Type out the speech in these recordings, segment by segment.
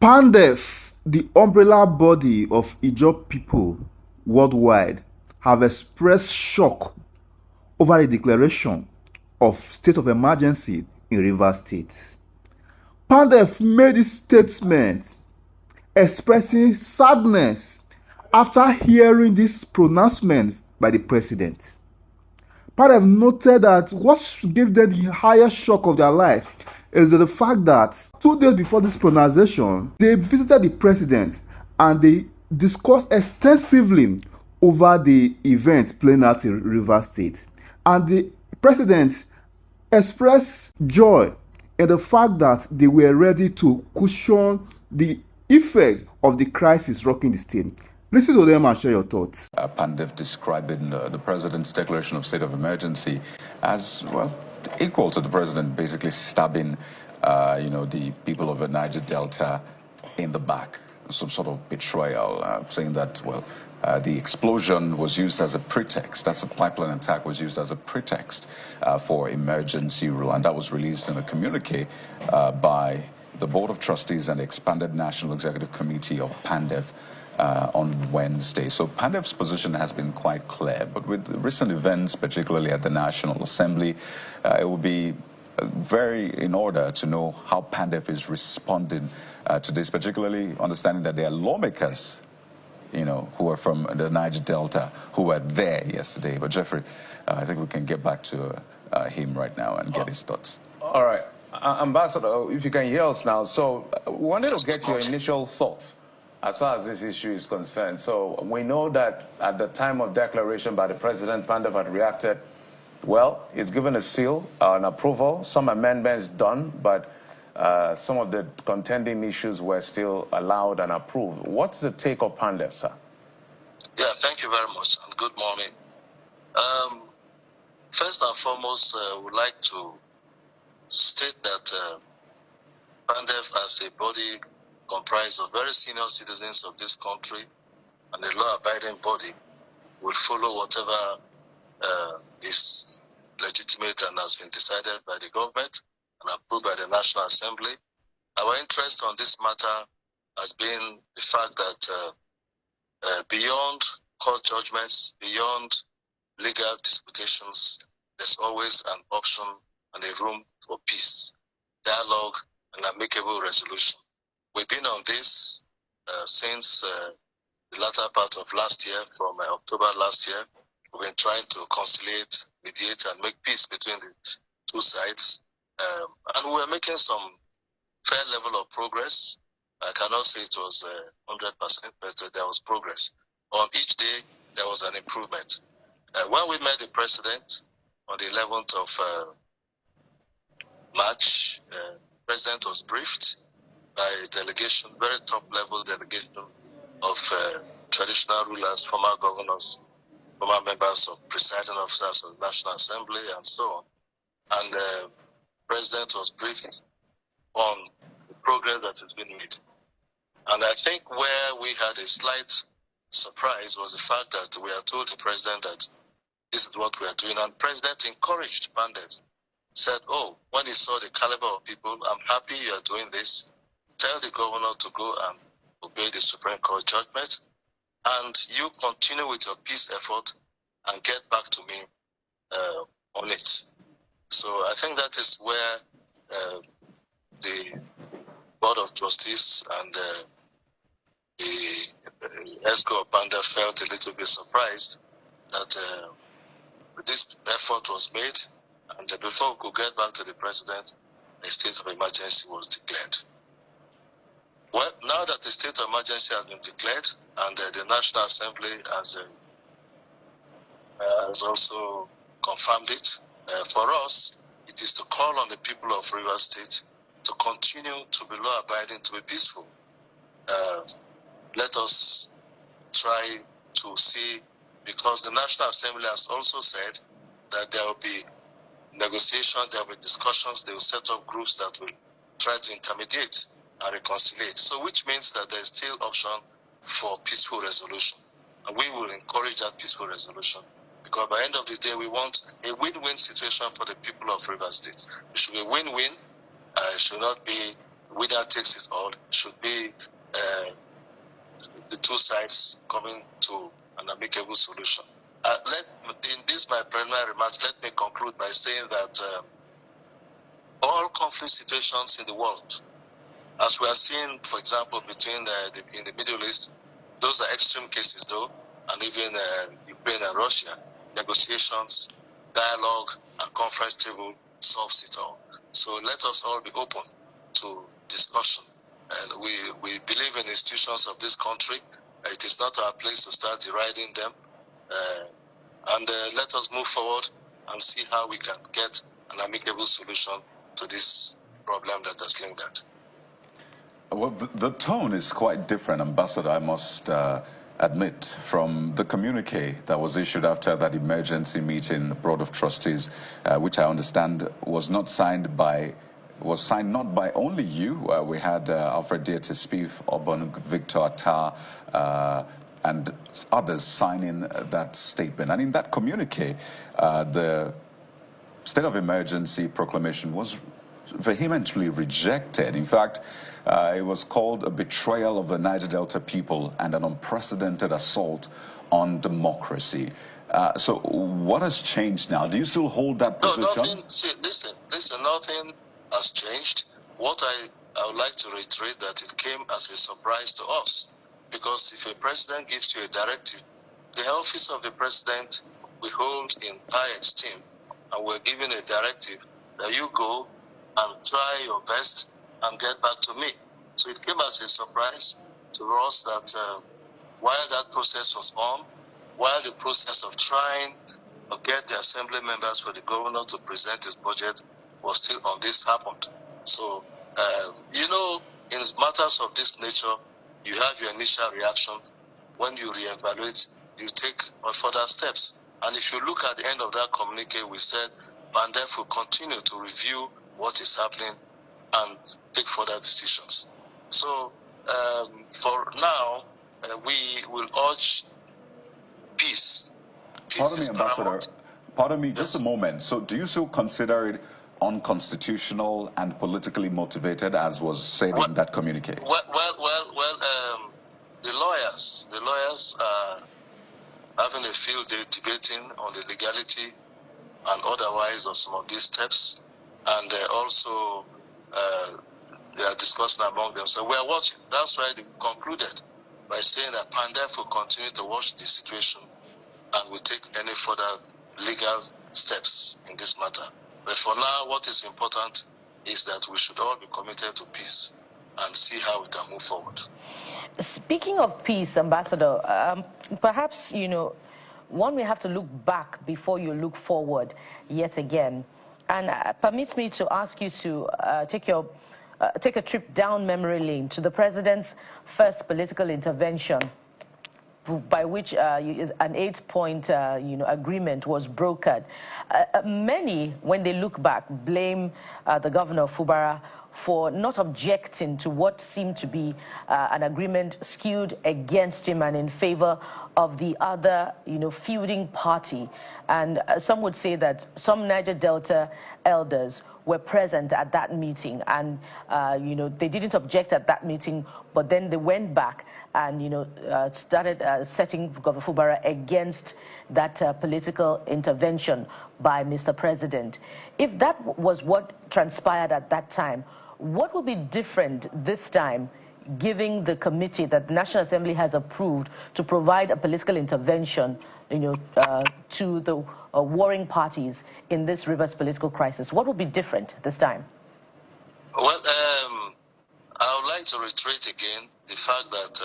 PANDEF, the umbrella body of Ijaw people worldwide, have expressed shock over the declaration of state of emergency in Rivers State. PANDEF made this statement expressing sadness after hearing this pronouncement by the president. PANDEF noted that what gave them the highest shock of their life is the fact that 2 days before this pronunciation, they visited the president and they discussed extensively over the event playing out in Rivers State. And the president expressed joy in the fact that they were ready to cushion the effect of the crisis rocking the state. Listen to them and share your thoughts. PANDEF describing the president's declaration of state of emergency as, well, equal to the president basically stabbing, the people of the Niger Delta in the back. Some sort of betrayal, saying that, well, the explosion was used as a pretext. That's a pipeline attack was used as a pretext for emergency rule, and that was released in a communique by the Board of Trustees and the expanded National Executive Committee of PANDEF on Wednesday. So PANDEF's position has been quite clear, but with the recent events, particularly at the National Assembly, it will be very in order to know how PANDEF is responding to this, particularly understanding that there are lawmakers, who are from the Niger Delta, who were there yesterday. But Jeffrey, I think we can get back to him right now and get his thoughts. All right. Ambassador, if you can hear us now. So we wanted to get your initial thoughts as far as this issue is concerned. So we know that at the time of declaration by the president, PANDEF had reacted. Well, it's given a seal, an approval, some amendments done, but some of the contending issues were still allowed and approved. What's the take of PANDEF, sir? Yeah, thank you very much, and good morning. First and foremost, I would like to state that PANDEF as a body comprised of very senior citizens of this country and a law-abiding body will follow whatever is legitimate and has been decided by the government and approved by the National Assembly. Our interest on this matter has been the fact that beyond court judgments, beyond legal disputations, there's always an option and a room for peace, dialogue, and amicable resolution. We've been on this since the latter part of last year, from October last year. We've been trying to conciliate, mediate, and make peace between the two sides. And we're making some fair level of progress. I cannot say it was 100%, but there was progress. On each day, there was an improvement. When we met the president on the 11th of March, the president was briefed by a delegation, very top-level delegation of traditional rulers, former governors, former members of presiding officers of the National Assembly, and so on. And the president was briefed on the progress that has been made. And I think where we had a slight surprise was the fact that we had told the president that this is what we are doing. And the president encouraged PANDEF, said, oh, when he saw the caliber of people, I'm happy you are doing this. Tell the governor to go and obey the Supreme Court judgment. And you continue with your peace effort and get back to me on it. So I think that is where the Board of Trustees and the ESCO of PANDEF felt a little bit surprised that this effort was made, and before we could get back to the president, a state of emergency was declared. Well, now that the state of emergency has been declared, and the National Assembly has also confirmed it, for us, it is to call on the people of Rivers State to continue to be law-abiding, to be peaceful. Let us try to see, because the National Assembly has also said that there will be negotiation, there will be discussions, they will set up groups that will try to intermediate and reconciliate. So which means that there is still option for peaceful resolution. And we will encourage that peaceful resolution, because by the end of the day, we want a win-win situation for the people of Rivers State. It should be a win-win. It should not be winner takes it all should be the two sides coming to an amicable solution. In this my preliminary remarks, let me conclude by saying that all conflict situations in the world, as we are seeing, for example, between in the Middle East, those are extreme cases though, and even Ukraine and Russia, negotiations, dialogue, and conference table solves it all. So let us all be open to discussion. And we believe in institutions of this country. It is not our place to start deriding them. Let us move forward and see how we can get an amicable solution to this problem that has lingered. Well, the tone is quite different, Ambassador, I must admit, from the communique that was issued after that emergency meeting, the Board of Trustees, which I understand was signed not by only you. We had Alfred Diete Spieth, Obon Victor Atta, and others signing that statement. And in that communique, the state of emergency proclamation was vehemently rejected. In fact, it was called a betrayal of the Niger Delta people and an unprecedented assault on democracy. So what has changed now? Do you still hold that position? No, nothing. See, listen, nothing has changed. What I would like to reiterate that it came as a surprise to us. Because if a president gives you a directive, the office of the president we hold in high esteem, and we're given a directive that you go and try your best and get back to me. So it came as a surprise to us that while that process was on, while the process of trying to get the assembly members for the governor to present his budget was still on, this happened. So, in matters of this nature, you have your initial reaction. When you reevaluate, you take further steps. And if you look at the end of that communique, we said PANDEF will continue to review what is happening and take further decisions. So for now, we will urge peace. Pardon me, Ambassador. Pardon me, just a moment. So do you still consider it unconstitutional and politically motivated, as was said in that communique? The lawyers are having a field day debating on the legality and otherwise of some of these steps, and also they are discussing among them. So we are watching. That's why they concluded by saying that PANDEF will continue to watch the situation and will take any further legal steps in this matter. But for now, what is important is that we should all be committed to peace and see how we can move forward. Speaking of peace, Ambassador, perhaps, one may have to look back before you look forward yet again. And permit me to ask you to take a trip down memory lane to the president's first political intervention, by which an 8-point agreement was brokered. Many, when they look back, blame the governor of Fubara for not objecting to what seemed to be an agreement skewed against him and in favor of the other, feuding party. And some would say that some Niger Delta elders were present at that meeting, and they didn't object at that meeting, but then they went back and started setting Governor Fubara against that political intervention by Mr. President. If that was what transpired at that time, what will be different this time, giving the committee that the National Assembly has approved to provide a political intervention, to the warring parties in this Rivers political crisis? What will be different this time? Well, I would like to reiterate again the fact that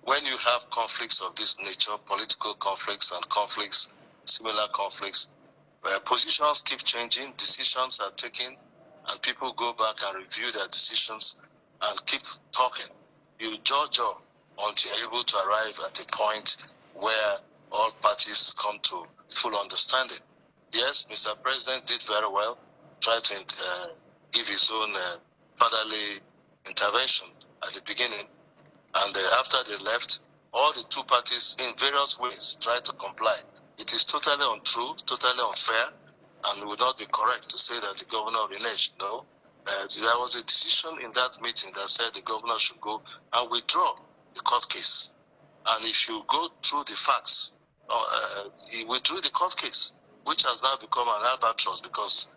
when you have conflicts of this nature, political conflicts and conflicts, similar conflicts, where positions keep changing, decisions are taken, and people go back and review their decisions and keep talking. You judge until you're able to arrive at a point where all parties come to full understanding. Yes, Mr. President did very well, tried to give his own fatherly intervention at the beginning, and after they left, all the two parties in various ways tried to comply. It is totally untrue, totally unfair, and would not be correct to say that the governor reneged. No, there was a decision in that meeting that said the governor should go and withdraw the court case. And if you go through the facts, he withdrew the court case, which has now become an albatross because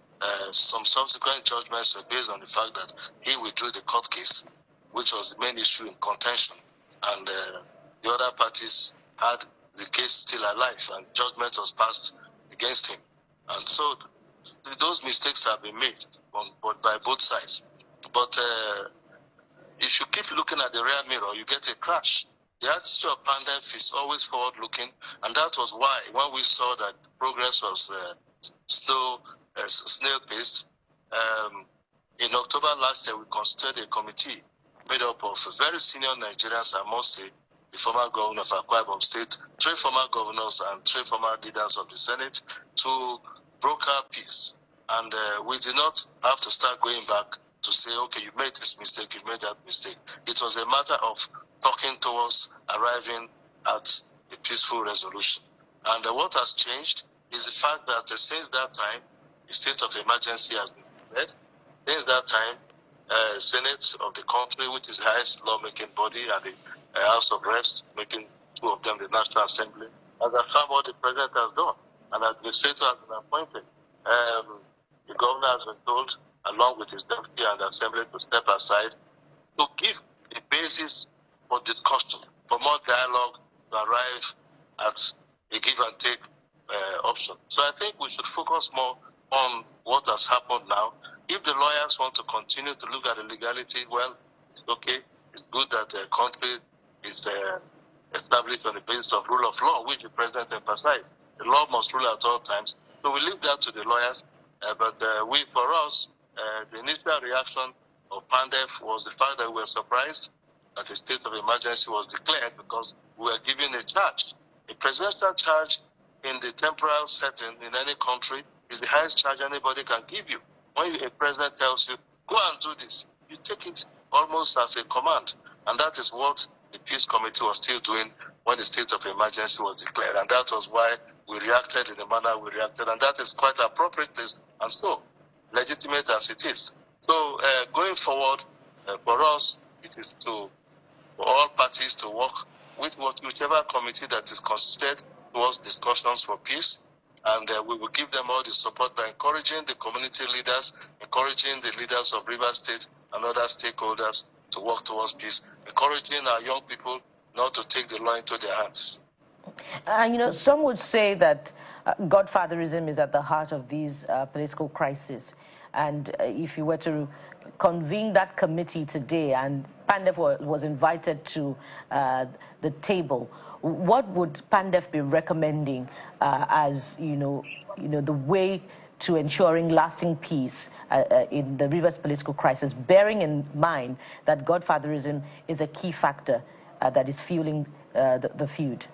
some subsequent judgments were based on the fact that he withdrew the court case, which was the main issue in contention. And the other parties had the case still alive, and judgment was passed against him. And so those mistakes have been made by both sides. But if you keep looking at the rear mirror, you get a crash. The attitude of PANDEF is always forward-looking, and that was why when we saw that progress was snail-paced, in October last year we constituted a committee made up of very senior Nigerians, I must say, the former governor of Akwa Ibom State, 3 former governors and 3 former leaders of the Senate to broker peace. And we did not have to start going back to say, okay, you made this mistake, you made that mistake. It was a matter of talking towards arriving at a peaceful resolution. And what has changed is the fact that since that time, the state of emergency has been declared. Since that time, Senate of the country, which is the highest lawmaking body, and the House of Reps, making 2 of them the National Assembly, has affirmed what the president has done, and the administrator has been appointed. The governor has been told, along with his deputy and the assembly, to step aside to give a basis for discussion, for more dialogue, to arrive at a give and take option. So I think we should focus more on what has happened now. If the lawyers want to continue to look at the legality, well, it's okay. It's good that the country is established on the basis of rule of law, which the president emphasized. The law must rule at all times. So we leave that to the lawyers. But for us, the initial reaction of PANDEF was the fact that we were surprised that a state of emergency was declared because we were given a charge. A presidential charge in the temporal setting in any country is the highest charge anybody can give you. When a president tells you, go and do this, you take it almost as a command. And that is what the Peace Committee was still doing when the state of emergency was declared. And that was why we reacted in the manner we reacted. And that is quite appropriate and so legitimate as it is. So going forward, for us, it is for all parties to work with whichever committee that is constituted towards discussions for peace. And we will give them all the support by encouraging the community leaders, encouraging the leaders of River State and other stakeholders to work towards peace, encouraging our young people not to take the law into their hands. Some would say that godfatherism is at the heart of these political crises. And if you were to convene that committee today and PANDEF was invited to the table, what would PANDEF be recommending as the way to ensuring lasting peace in the Rivers political crisis, bearing in mind that godfatherism is a key factor that is fueling the feud?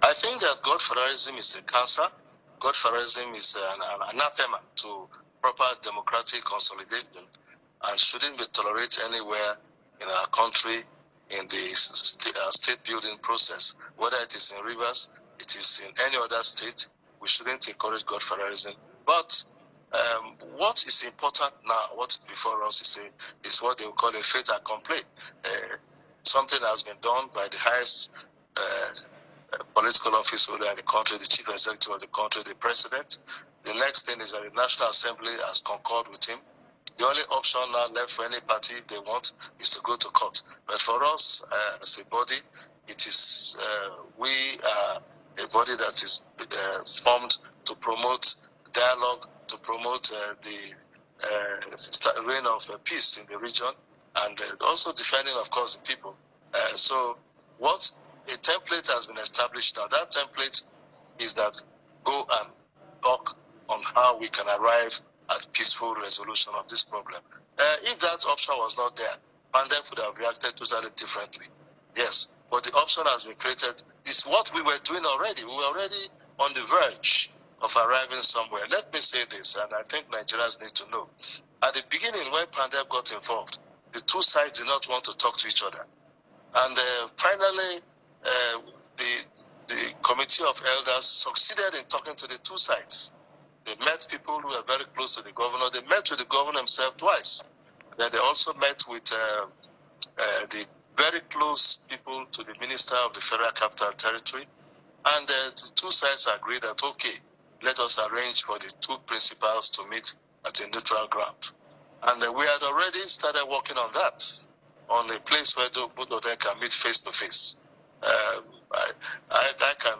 I think that godfatherism is a cancer. Godfatherism is an anathema to proper democratic consolidation and shouldn't be tolerated anywhere in our country in the state building process. Whether it is in Rivers, it is in any other state, we shouldn't encourage godfatherism. But what is important now, what's before us is what they will call a fait accompli. Something has been done by the highest political office holder in the country, the chief executive of the country, the president. The next thing is that the National Assembly has concurred with him. The only option now left for any party if they want is to go to court. But for us as a body, it is we are a body that is formed to promote dialogue, to promote the reign of peace in the region, and also defending, of course, the people. So what a template has been established now. That template is that go and talk on how we can arrive at peaceful resolution of this problem. If that option was not there, PANDEF would have reacted totally differently. Yes, but the option has been created. It's what we were doing already. We were already on the verge of arriving somewhere. Let me say this, and I think Nigerians need to know. At the beginning, when PANDEF got involved, the two sides did not want to talk to each other. And finally, the Committee of Elders succeeded in talking to the two sides. They met people who were very close to the governor. They met with the governor himself twice. Then they also met with the very close people to the minister of the Federal Capital Territory. And the two sides agreed that, okay, let us arrange for the two principals to meet at a neutral ground. And we had already started working on that, on a place where both of them can meet face to face. I can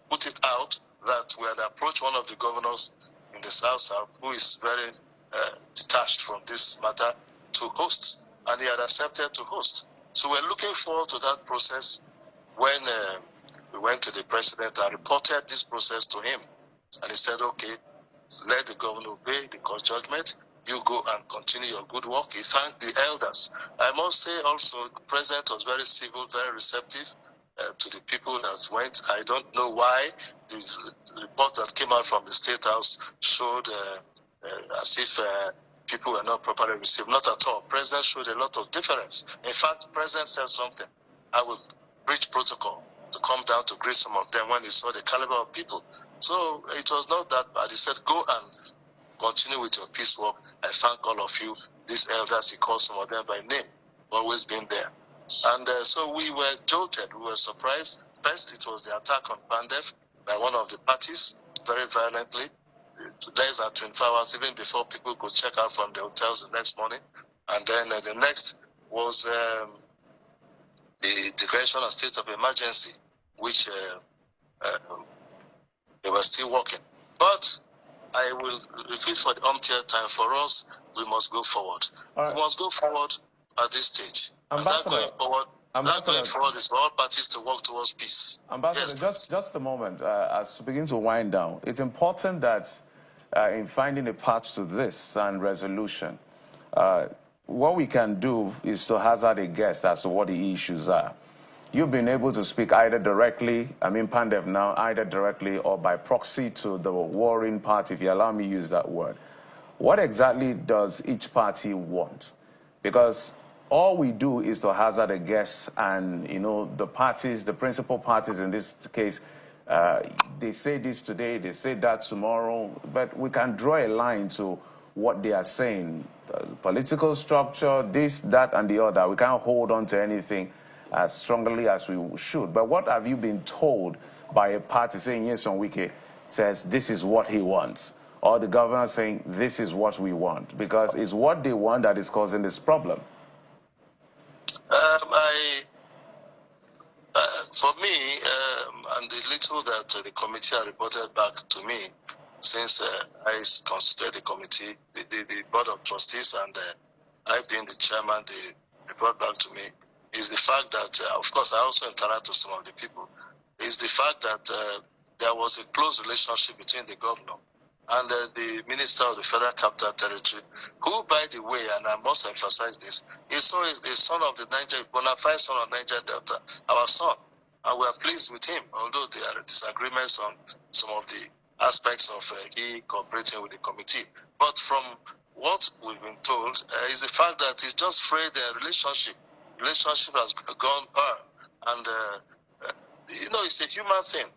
put it out that we had approached one of the governors in the South who is very detached from this matter to host, and he had accepted to host. So we're looking forward to that process. When we went to the president and reported this process to him, and he said, okay, let the governor obey the court judgment. You go and continue your good work. He thanked the elders. I must say also, the president was very civil, very receptive to the people that went. I don't know why the report that came out from the State House showed as if people were not properly received. Not at all. President showed a lot of difference. In fact, the president said something. I will breach protocol to come down to greet some of them when he saw the caliber of people. So it was not that bad. He said, go and continue with your peace work. I thank all of you. These elders, he called some of them by name, always been there. And so we were jolted. We were surprised. First, it was the attack on PANDEF by one of the parties, very violently. Less than 24 hours, even before people could check out from the hotels the next morning. And then the next was the declaration of state of emergency, which they were still working. But I will repeat for the umpteenth time, for us, we must go forward. Right. We must go forward at this stage. Ambassador, and that going forward is for all parties to work towards peace. Ambassador, yes, just a moment. As we begin to wind down, it's important that in finding a path to this and resolution, what we can do is to hazard a guess as to what the issues are. You've been able to speak either directly, PANDEF now, either directly or by proxy to the warring party, if you allow me to use that word. What exactly does each party want? Because all we do is to hazard a guess, and, the parties, the principal parties in this case, they say this today, they say that tomorrow, but we can draw a line to what they are saying. Political structure, this, that, and the other. We can't hold on to anything as strongly as we should. But what have you been told by a party saying, Nyesom Wike says this is what he wants, or the governor saying this is what we want? Because it's what they want that is causing this problem. For me, and the little that the committee had reported back to me, since I constituted the committee, the board of trustees, and I being the chairman, they report back to me, is the fact that, of course, I also interact with some of the people, is the fact that there was a close relationship between the governor and the minister of the Federal Capital Territory, who, by the way, and I must emphasize this, is a son of the Niger, bona fide son of Niger Delta, our son. And we are pleased with him, although there are disagreements on some of the aspects of he cooperating with the committee. But from what we've been told is the fact that it's just frayed the relationship. Relationship has gone par. And, it's a human thing.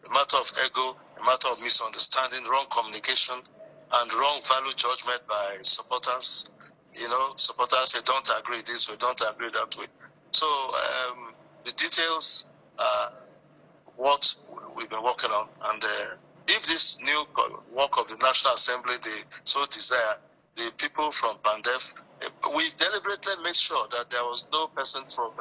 A matter of ego, a matter of misunderstanding, wrong communication, and wrong value judgment by supporters. Supporters say, don't agree this way, don't agree that way. So the details are what we've been working on. And if this new work of the National Assembly, they so desire, the people from PANDEF, we deliberately made sure that there was no person from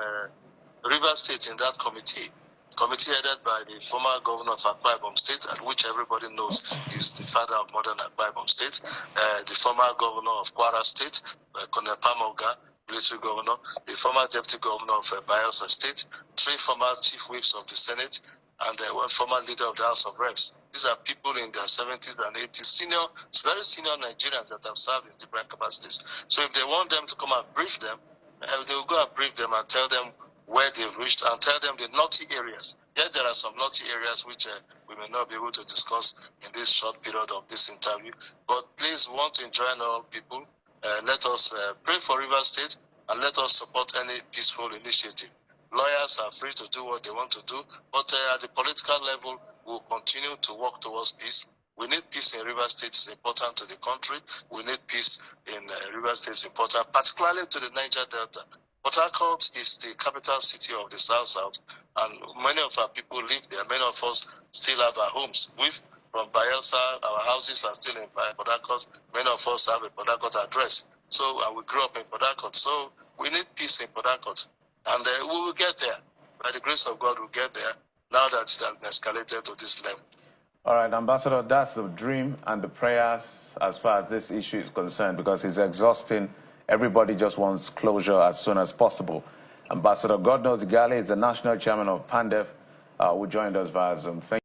River State in that committee. Committee headed by the former governor of Akwa Ibom State, and which everybody knows is the father of modern Akwa Ibom State, the former governor of Kwara State, Colonel Pamoga, military governor, the former deputy governor of Bayelsa State, 3 former chief whips of the Senate, and 1 former leader of the House of Reps. These are people in their 70s and 80s, very senior Nigerians that have served in different capacities. So if they want them to come and brief them, they will go and brief them and tell them where they've reached and tell them the naughty areas. Yet there are some naughty areas which we may not be able to discuss in this short period of this interview. But please, we want to enjoin all people. Let us pray for River State and let us support any peaceful initiative. Lawyers are free to do what they want to do, but at the political level, we'll continue to work towards peace We need peace in Rivers State. It's important to the country. We need peace in Rivers State. It's important, particularly to the Niger Delta. Port Harcourt is the capital city of the South-South, and many of our people live there. Many of us still have our homes. From Bayelsa, our houses are still in Port Harcourt. Many of us have a Port Harcourt address. And we grew up in Port Harcourt. So we need peace in Port Harcourt. And we will get there. By the grace of God, we'll get there now that it has escalated to this level. All right, Ambassador, that's the dream and the prayers as far as this issue is concerned, because it's exhausting. Everybody just wants closure as soon as possible. Ambassador Godnos Igale is the national chairman of PANDEF, who joined us via Zoom. Thank